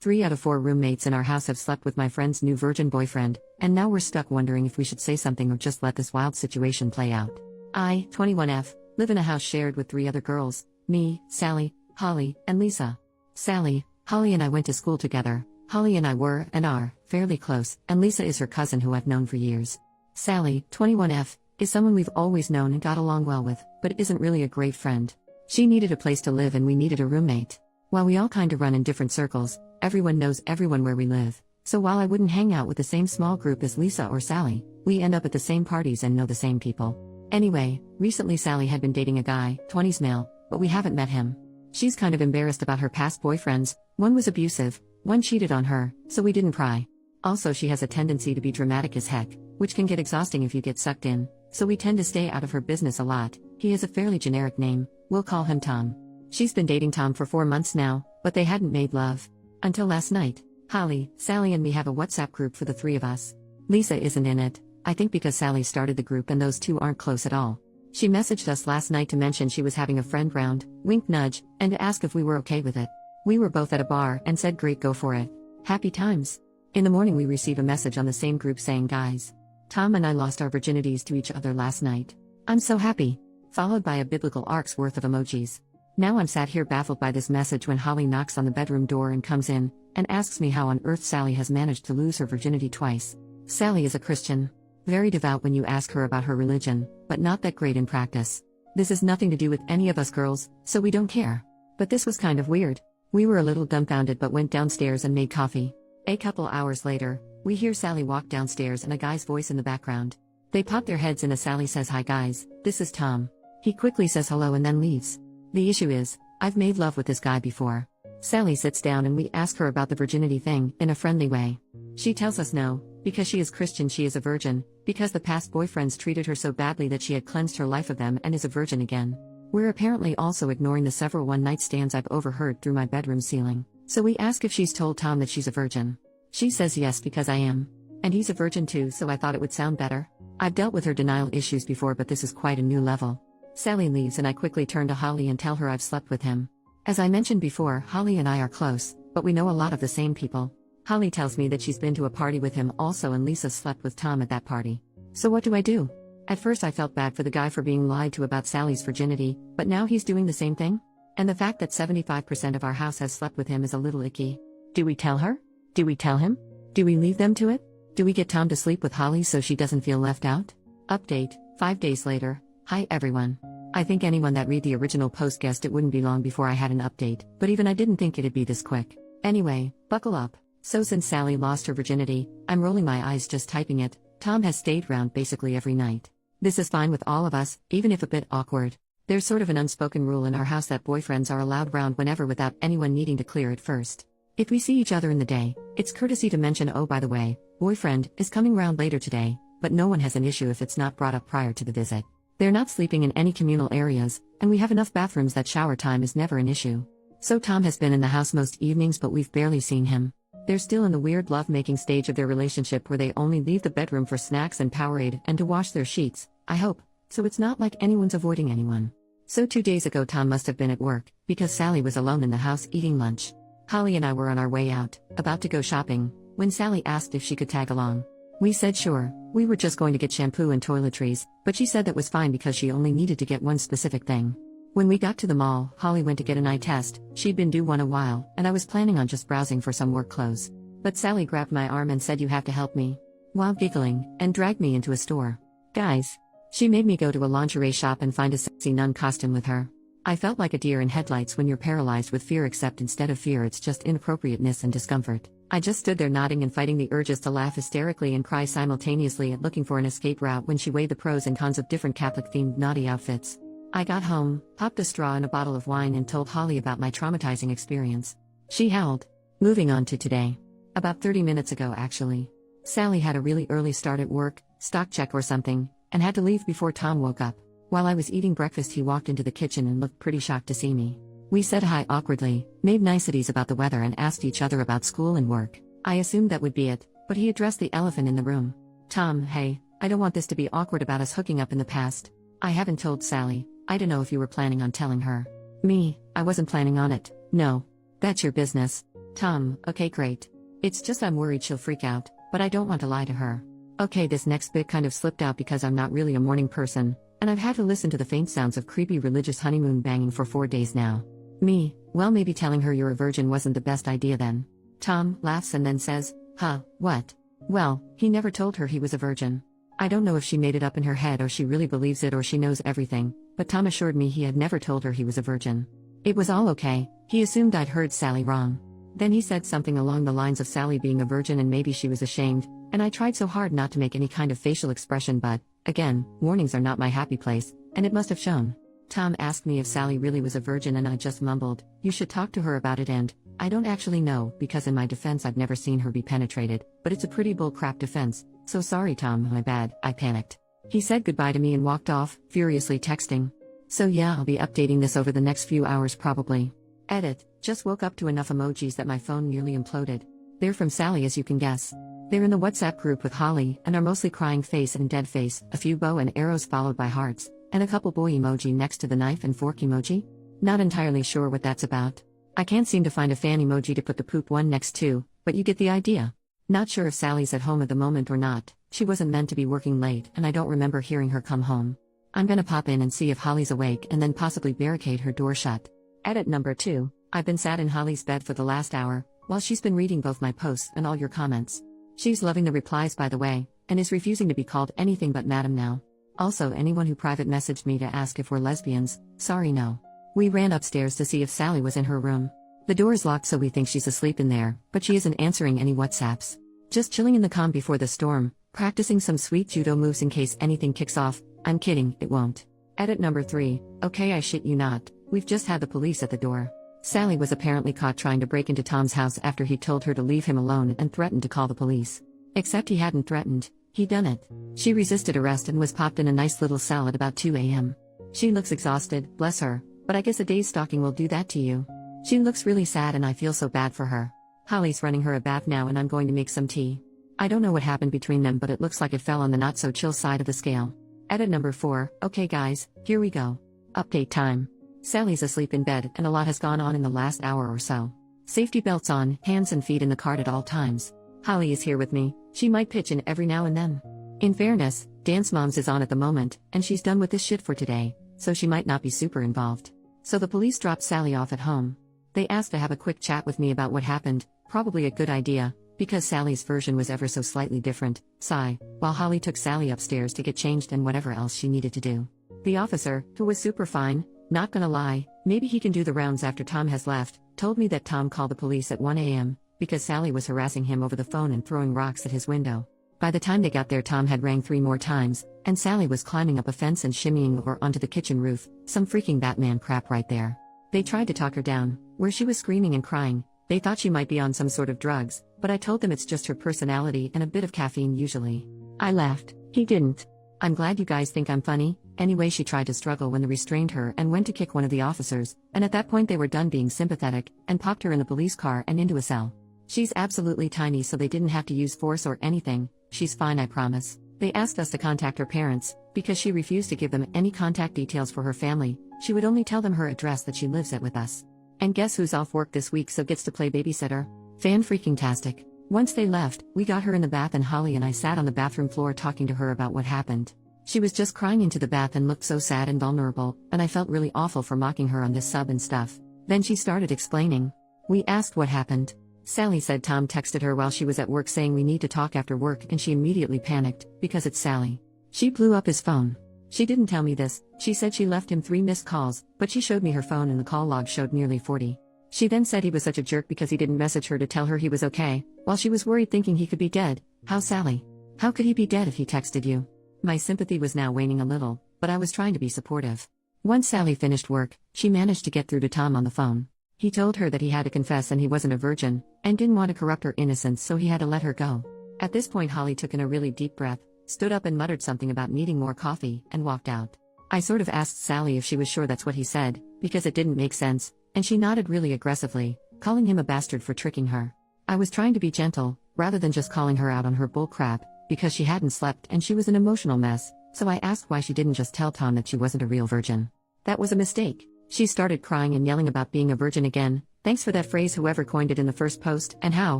3 out of 4 roommates in our house have slept with my friend's new virgin boyfriend, and now we're stuck wondering if we should say something or just let this wild situation play out. I, 21F, live in a house shared with 3 other girls, me, Sally, Holly, and Lisa. Sally, Holly and I went to school together. Holly and I were, and are, fairly close, and Lisa is her cousin who I've known for years. Sally, 21F, is someone we've always known and got along well with, but isn't really a great friend. She needed a place to live and we needed a roommate. While we all kinda run in different circles, everyone knows everyone where we live. So while I wouldn't hang out with the same small group as Lisa or Sally, we end up at the same parties and know the same people. Anyway, recently Sally had been dating a guy, 20s male, but we haven't met him. She's kind of embarrassed about her past boyfriends, one was abusive, one cheated on her, so we didn't pry. Also she has a tendency to be dramatic as heck, which can get exhausting if you get sucked in, so we tend to stay out of her business a lot. He has a fairly generic name, we'll call him Tom. She's been dating Tom for 4 months now, but they hadn't made love. Until last night. Holly, Sally and me have a WhatsApp group for the 3 of us. Lisa isn't in it, I think because Sally started the group and those 2 aren't close at all. She messaged us last night to mention she was having a friend round, wink nudge, and to ask if we were okay with it. We were both at a bar and said great, go for it. Happy times. In the morning we receive a message on the same group saying, guys, Tom and I lost our virginities to each other last night. I'm so happy. Followed by a biblical arc's worth of emojis. Now I'm sat here baffled by this message when Holly knocks on the bedroom door and comes in, and asks me how on earth Sally has managed to lose her virginity twice. Sally is a Christian. Very devout when you ask her about her religion, but not that great in practice. This has nothing to do with any of us girls, so we don't care. But this was kind of weird. We were a little dumbfounded but went downstairs and made coffee. A couple hours later, we hear Sally walk downstairs and a guy's voice in the background. They pop their heads in as Sally says, hi guys, this is Tom. He quickly says hello and then leaves. The issue is, I've made love with this guy before. Sally sits down and we ask her about the virginity thing, in a friendly way. She tells us no, because she is Christian she is a virgin, because the past boyfriends treated her so badly that she had cleansed her life of them and is a virgin again. We're apparently also ignoring the several one-night stands I've overheard through my bedroom ceiling. So we ask if she's told Tom that she's a virgin. She says yes because I am. And he's a virgin too, so I thought it would sound better. I've dealt with her denial issues before but this is quite a new level. Sally leaves and I quickly turn to Holly and tell her I've slept with him. As I mentioned before, Holly and I are close, but we know a lot of the same people. Holly tells me that she's been to a party with him also and Lisa slept with Tom at that party. So what do I do? At first I felt bad for the guy for being lied to about Sally's virginity, but now he's doing the same thing? And the fact that 75% of our house has slept with him is a little icky. Do we tell her? Do we tell him? Do we leave them to it? Do we get Tom to sleep with Holly so she doesn't feel left out? Update, 5 days later. Hi everyone. I think anyone that read the original post guessed it wouldn't be long before I had an update, but even I didn't think it'd be this quick. Anyway, buckle up. So since Sally lost her virginity, I'm rolling my eyes just typing it, Tom has stayed round basically every night. This is fine with all of us, even if a bit awkward. There's sort of an unspoken rule in our house that boyfriends are allowed round whenever without anyone needing to clear it first. If we see each other in the day, it's courtesy to mention, oh by the way, boyfriend is coming round later today, but no one has an issue if it's not brought up prior to the visit. They're not sleeping in any communal areas, and we have enough bathrooms that shower time is never an issue. So Tom has been in the house most evenings but we've barely seen him. They're still in the weird love-making stage of their relationship where they only leave the bedroom for snacks and Powerade and to wash their sheets, I hope, so it's not like anyone's avoiding anyone. So 2 days ago Tom must have been at work, because Sally was alone in the house eating lunch. Holly and I were on our way out, about to go shopping, when Sally asked if she could tag along. We said sure, we were just going to get shampoo and toiletries, but she said that was fine because she only needed to get one specific thing. When we got to the mall, Holly went to get an eye test, she'd been due one a while, and I was planning on just browsing for some work clothes. But Sally grabbed my arm and said you have to help me. While giggling, and dragged me into a store. Guys. She made me go to a lingerie shop and find a sexy nun costume with her. I felt like a deer in headlights when you're paralyzed with fear, except instead of fear it's just inappropriateness and discomfort. I just stood there nodding and fighting the urges to laugh hysterically and cry simultaneously at looking for an escape route when she weighed the pros and cons of different Catholic-themed naughty outfits. I got home, popped a straw in a bottle of wine and told Holly about my traumatizing experience. She howled. Moving on to today. About 30 minutes ago actually. Sally had a really early start at work, stock check or something, and had to leave before Tom woke up. While I was eating breakfast he walked into the kitchen and looked pretty shocked to see me. We said hi awkwardly, made niceties about the weather and asked each other about school and work. I assumed that would be it, but he addressed the elephant in the room. Tom, hey, I don't want this to be awkward about us hooking up in the past. I haven't told Sally, I don't know if you were planning on telling her. Me, I wasn't planning on it, no. That's your business. Tom, okay, great. It's just I'm worried she'll freak out, but I don't want to lie to her. Okay, this next bit kind of slipped out because I'm not really a morning person, and I've had to listen to the faint sounds of creepy religious honeymoon banging for 4 days now. Me, well, maybe telling her you're a virgin wasn't the best idea then. Tom laughs and then says, huh, what? Well, he never told her he was a virgin. I don't know if she made it up in her head or she really believes it or she knows everything, but Tom assured me he had never told her he was a virgin. It was all okay, he assumed I'd heard Sally wrong. Then he said something along the lines of Sally being a virgin and maybe she was ashamed, and I tried so hard not to make any kind of facial expression but, again, mornings are not my happy place, and it must have shown. Tom asked me if Sally really was a virgin and I just mumbled, you should talk to her about it and, I don't actually know, because in my defense I've never seen her be penetrated, but it's a pretty bullcrap defense, so sorry Tom, my bad, I panicked. He said goodbye to me and walked off, furiously texting. So yeah, I'll be updating this over the next few hours probably. Edit, just woke up to enough emojis that my phone nearly imploded. They're from Sally as you can guess. They're in the WhatsApp group with Holly and are mostly crying face and dead face, a few bow and arrows followed by hearts, and a couple boy emoji next to the knife and fork emoji. Not entirely sure what that's about. I can't seem to find a fan emoji to put the poop one next to, but you get the idea. Not sure if Sally's at home at the moment or not, she wasn't meant to be working late and I don't remember hearing her come home. I'm gonna pop in and see if Holly's awake and then possibly barricade her door shut. Edit number 2, I've been sat in Holly's bed for the last hour, while she's been reading both my posts and all your comments. She's loving the replies by the way, and is refusing to be called anything but madam now. Also anyone who private messaged me to ask if we're lesbians, sorry no. We ran upstairs to see if Sally was in her room. The door is locked so we think she's asleep in there, but she isn't answering any WhatsApps. Just chilling in the calm before the storm, practicing some sweet judo moves in case anything kicks off. I'm kidding, it won't. Edit number 3, okay I shit you not, we've just had the police at the door. Sally was apparently caught trying to break into Tom's house after he told her to leave him alone and threatened to call the police. Except he hadn't threatened, he'd done it. She resisted arrest and was popped in a nice little cell at about 2 a.m. She looks exhausted, bless her, but I guess a day's stalking will do that to you. She looks really sad and I feel so bad for her. Holly's running her a bath now and I'm going to make some tea. I don't know what happened between them but it looks like it fell on the not so chill side of the scale. Edit number 4, okay guys, here we go. Update time. Sally's asleep in bed and a lot has gone on in the last hour or so. Safety belts on, hands and feet in the cart at all times. Holly is here with me, she might pitch in every now and then. In fairness, Dance Moms is on at the moment, and she's done with this shit for today, so she might not be super involved. So the police dropped Sally off at home. They asked to have a quick chat with me about what happened, probably a good idea, because Sally's version was ever so slightly different, sigh, while Holly took Sally upstairs to get changed and whatever else she needed to do. The officer, who was super fine, not gonna lie, maybe he can do the rounds after Tom has left, told me that Tom called the police at 1 a.m., because Sally was harassing him over the phone and throwing rocks at his window. By the time they got there Tom had rang 3 more times, and Sally was climbing up a fence and shimmying over onto the kitchen roof, some freaking Batman crap right there. They tried to talk her down, where she was screaming and crying, they thought she might be on some sort of drugs, but I told them it's just her personality and a bit of caffeine usually. I laughed, he didn't. I'm glad you guys think I'm funny. Anyway she tried to struggle when they restrained her and went to kick one of the officers, and at that point they were done being sympathetic, and popped her in the police car and into a cell. She's absolutely tiny so they didn't have to use force or anything, she's fine I promise. They asked us to contact her parents, because she refused to give them any contact details for her family, she would only tell them her address that she lives at with us. And guess who's off work this week so gets to play babysitter? Fan-freaking-tastic. Once they left, we got her in the bath and Holly and I sat on the bathroom floor talking to her about what happened. She was just crying into the bath and looked so sad and vulnerable, and I felt really awful for mocking her on this sub and stuff. Then she started explaining. We asked what happened. Sally said Tom texted her while she was at work saying we need to talk after work and she immediately panicked, because it's Sally. She blew up his phone. She didn't tell me this, she said she left him 3 missed calls, but she showed me her phone and the call log showed nearly 40. She then said he was such a jerk because he didn't message her to tell her he was okay, while she was worried thinking he could be dead. How Sally? How could he be dead if he texted you? My sympathy was now waning a little, but I was trying to be supportive. Once Sally finished work, she managed to get through to Tom on the phone. He told her that he had to confess and he wasn't a virgin, and didn't want to corrupt her innocence so he had to let her go. At this point Holly took in a really deep breath, stood up and muttered something about needing more coffee, and walked out. I sort of asked Sally if she was sure that's what he said, because it didn't make sense, and she nodded really aggressively, calling him a bastard for tricking her. I was trying to be gentle, rather than just calling her out on her bull crap, because she hadn't slept and she was an emotional mess, so I asked why she didn't just tell Tom that she wasn't a real virgin. That was a mistake. She started crying and yelling about being a virgin again, Thanks for that phrase, whoever coined it in the first post, and how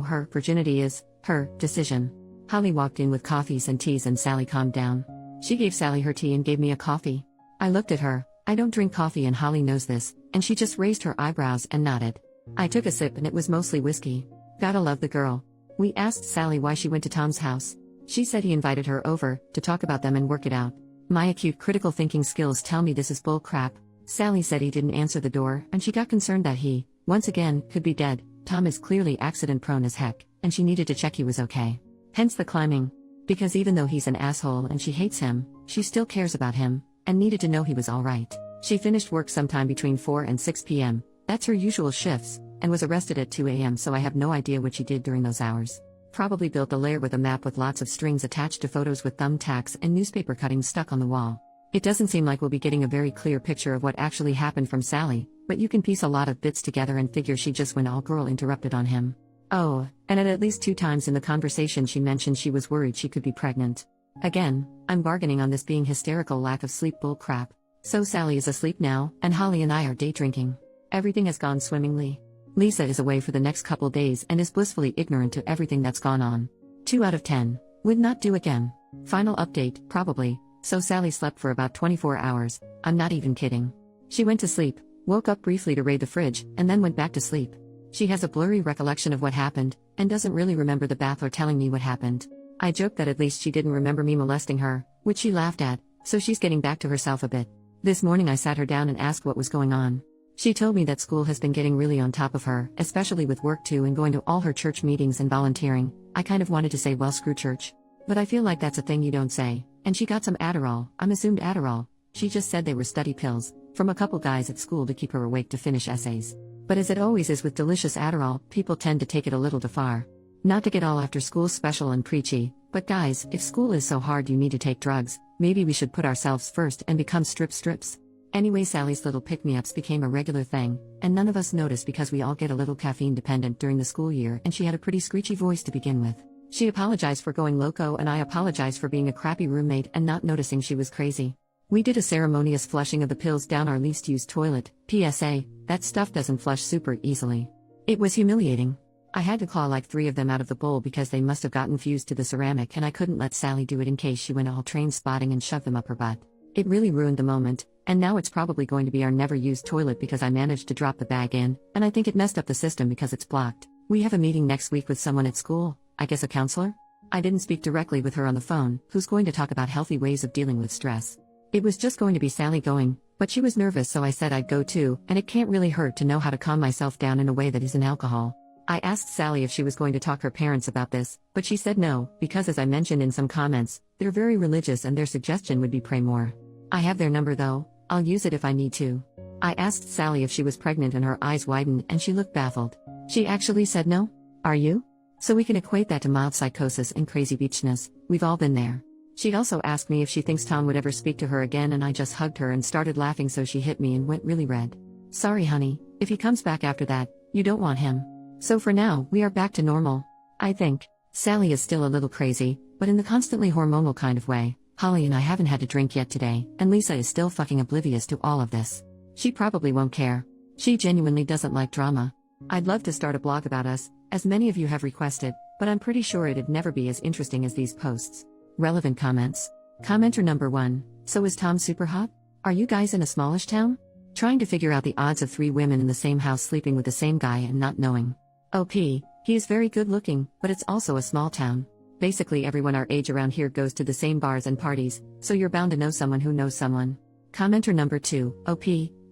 her virginity is her decision. Holly walked in with coffees and teas and Sally calmed down. She gave Sally her tea and gave me a coffee. I looked at her. I don't drink coffee and Holly knows this, and she just raised her eyebrows and nodded. I took a sip and it was mostly whiskey. Gotta love the girl. We asked Sally why she went to Tom's house. She said he invited her over to talk about them and work it out. My acute critical thinking skills tell me this is bull crap. Sally said he didn't answer the door and she got concerned that he, once again, could be dead. Tom is clearly accident prone as heck, and she needed to check he was okay. Hence the climbing. Because even though he's an asshole and she hates him, she still cares about him, and needed to know he was alright. She finished work sometime between 4 and 6 p.m., that's her usual shifts, and was arrested at 2 a.m. so I have no idea what she did during those hours. Probably built a lair with a map with lots of strings attached to photos with thumbtacks and newspaper cuttings stuck on the wall. It doesn't seem like we'll be getting a very clear picture of what actually happened from Sally, but you can piece a lot of bits together and figure she just went all girl interrupted on him. Oh, and at least 2 times in the conversation she mentioned she was worried she could be pregnant. Again, I'm bargaining on this being hysterical lack of sleep bull crap. So Sally is asleep now, and Holly and I are day drinking. Everything has gone swimmingly. Lisa is away for the next couple days and is blissfully ignorant to everything that's gone on. 2 out of 10. Would not do again. Final update, probably. So Sally slept for about 24 hours, I'm not even kidding. She went to sleep, woke up briefly to raid the fridge, and then went back to sleep. She has a blurry recollection of what happened, and doesn't really remember the bath or telling me what happened. I joked that at least she didn't remember me molesting her, which she laughed at, so she's getting back to herself a bit. This morning I sat her down and asked what was going on. She told me that school has been getting really on top of her, especially with work too and going to all her church meetings and volunteering. I kind of wanted to say, well, screw church. But I feel like that's a thing you don't say. And she got some Adderall, I'm assumed Adderall. She just said they were study pills, from a couple guys at school to keep her awake to finish essays. But as it always is with delicious Adderall, people tend to take it a little too far. Not to get all after school special and preachy, but guys, if school is so hard you need to take drugs, maybe we should put ourselves first and become strips. Anyway, Sally's little pick-me-ups became a regular thing, and none of us noticed because we all get a little caffeine dependent during the school year, and she had a pretty screechy voice to begin with. She apologized for going loco and I apologized for being a crappy roommate and not noticing she was crazy. We did a ceremonious flushing of the pills down our least used toilet. PSA, that stuff doesn't flush super easily. It was humiliating. I had to claw like 3 of them out of the bowl because they must have gotten fused to the ceramic and I couldn't let Sally do it in case she went all train spotting and shoved them up her butt. It really ruined the moment, and now it's probably going to be our never used toilet because I managed to drop the bag in, and I think it messed up the system because it's blocked. We have a meeting next week with someone at school, I guess a counselor? I didn't speak directly with her on the phone, who's going to talk about healthy ways of dealing with stress. It was just going to be Sally going, but she was nervous so I said I'd go too, and it can't really hurt to know how to calm myself down in a way that isn't alcohol. I asked Sally if she was going to talk her parents about this, but she said no, because as I mentioned in some comments, they're very religious and their suggestion would be pray more. I have their number though, I'll use it if I need to. I asked Sally if she was pregnant and her eyes widened and she looked baffled. She actually said no? Are you? So we can equate that to mild psychosis and crazy beachness, we've all been there. She also asked me if she thinks Tom would ever speak to her again and I just hugged her and started laughing so she hit me and went really red. Sorry honey, if he comes back after that, you don't want him. So for now, we are back to normal. I think. Sally is still a little crazy, but in the constantly hormonal kind of way. Holly and I haven't had a drink yet today, and Lisa is still fucking oblivious to all of this. She probably won't care. She genuinely doesn't like drama. I'd love to start a blog about us, as many of you have requested, but I'm pretty sure it'd never be as interesting as these posts. Relevant comments. Commenter number 1, so is Tom super hot? Are you guys in a smallish town? Trying to figure out the odds of 3 women in the same house sleeping with the same guy and not knowing. OP, he is very good looking, but it's also a small town. Basically everyone our age around here goes to the same bars and parties, so you're bound to know someone who knows someone. Commenter number 2, OP,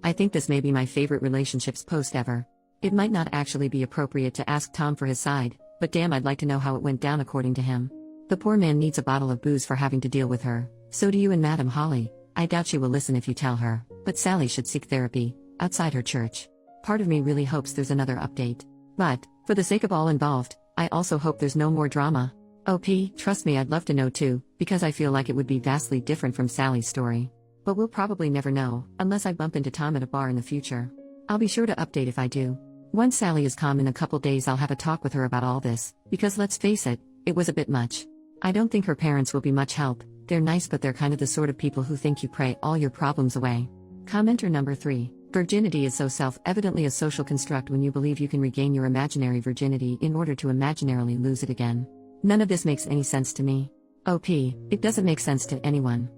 I think this may be my favorite relationships post ever. It might not actually be appropriate to ask Tom for his side, but damn I'd like to know how it went down according to him. The poor man needs a bottle of booze for having to deal with her, so do you and Madam Holly. I doubt she will listen if you tell her, but Sally should seek therapy, outside her church. Part of me really hopes there's another update. But, for the sake of all involved, I also hope there's no more drama. OP, trust me I'd love to know too, because I feel like it would be vastly different from Sally's story. But we'll probably never know, unless I bump into Tom at a bar in the future. I'll be sure to update if I do. Once Sally is calm in a couple days I'll have a talk with her about all this, because let's face it, it was a bit much. I don't think her parents will be much help, they're nice but they're kind of the sort of people who think you pray all your problems away. Commenter number 3, Virginity is so self-evidently a social construct when you believe you can regain your imaginary virginity in order to imaginarily lose it again. None of this makes any sense to me. OP, it doesn't make sense to anyone.